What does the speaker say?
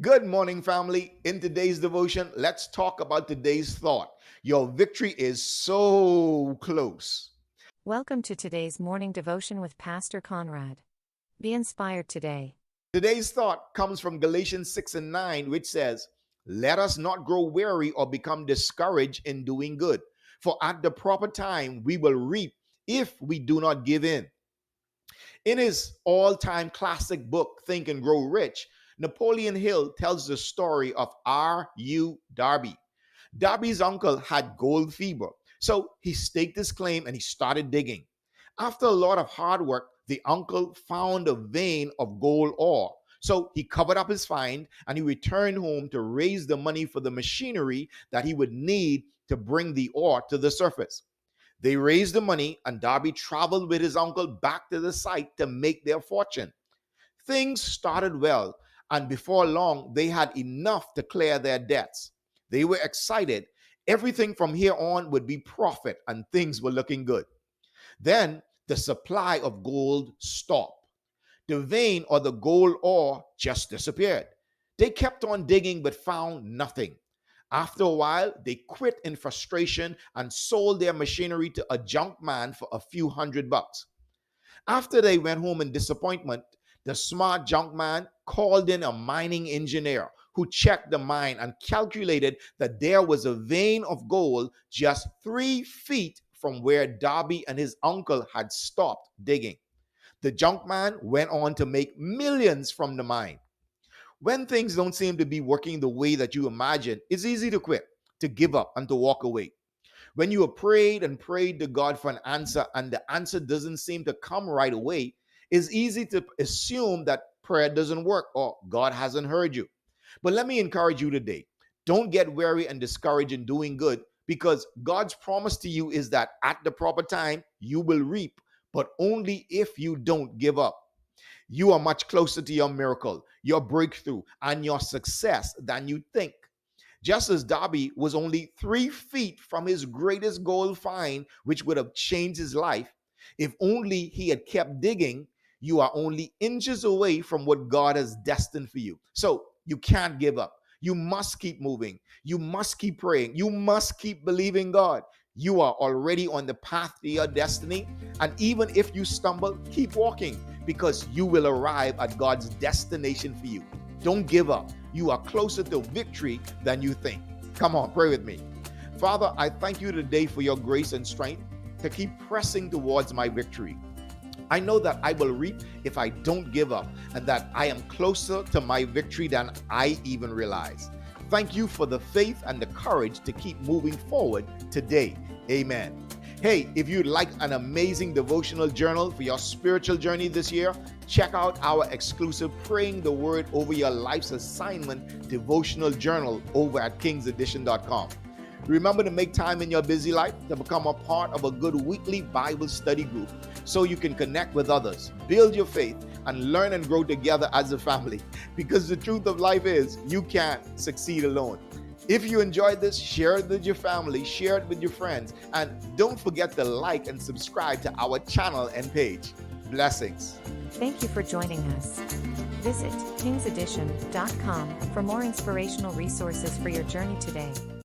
Good morning, family. In today's devotion, let's talk about today's thought. Your victory is so close. Welcome to today's morning devotion with Pastor Conrad. Be inspired today. Today's thought comes from Galatians 6 and 9, which says, "Let us not grow weary or become discouraged in doing good, for at the proper time we will reap if we do not give in." In his all time classic book, Think and Grow Rich, Napoleon Hill tells the story of R.U. Darby. Darby's uncle had gold fever, so he staked his claim and he started digging. After a lot of hard work, the uncle found a vein of gold ore. So he covered up his find and he returned home to raise the money for the machinery that he would need to bring the ore to the surface. They raised the money, and Darby traveled with his uncle back to the site to make their fortune. Things started well, and before long, they had enough to clear their debts. They were excited. Everything from here on would be profit, and things were looking good. Then the supply of gold stopped. The vein or the gold ore just disappeared. They kept on digging but found nothing. After a while, they quit in frustration and sold their machinery to a junk man for a few $100. After they went home in disappointment, the smart junk man called in a mining engineer who checked the mine and calculated that there was a vein of gold just 3 feet from where Darby and his uncle had stopped digging. The junk man went on to make millions from the mine. When things don't seem to be working the way that you imagine, it's easy to quit, to give up, and to walk away. When you have prayed and prayed to God for an answer and the answer doesn't seem to come right away, it's easy to assume that prayer doesn't work or God hasn't heard you. But let me encourage you today. Don't get weary and discouraged in doing good, because God's promise to you is that at the proper time you will reap, but only if you don't give up. You are much closer to your miracle, your breakthrough, and your success than you think. Just as Darby was only 3 feet from his greatest gold find, which would have changed his life, if only he had kept digging, you are only inches away from what God has destined for you. So you can't give up. You must keep moving. You must keep praying. You must keep believing God. You are already on the path to your destiny. And even if you stumble, keep walking, because you will arrive at God's destination for you. Don't give up. You are closer to victory than you think. Come on, pray with me. Father, I thank you today for your grace and strength to keep pressing towards my victory. I know that I will reap if I don't give up, and that I am closer to my victory than I even realize. Thank you for the faith and the courage to keep moving forward today. Amen. Hey, if you'd like an amazing devotional journal for your spiritual journey this year, check out our exclusive Praying the Word Over Your Life's Assignment devotional journal over at kingsedition.com. Remember to make time in your busy life to become a part of a good weekly Bible study group so you can connect with others, build your faith, and learn and grow together as a family. Because the truth of life is, you can't succeed alone. If you enjoyed this, share it with your family, share it with your friends, and don't forget to like and subscribe to our channel and page. Blessings. Thank you for joining us. Visit kingsedition.com for more inspirational resources for your journey today.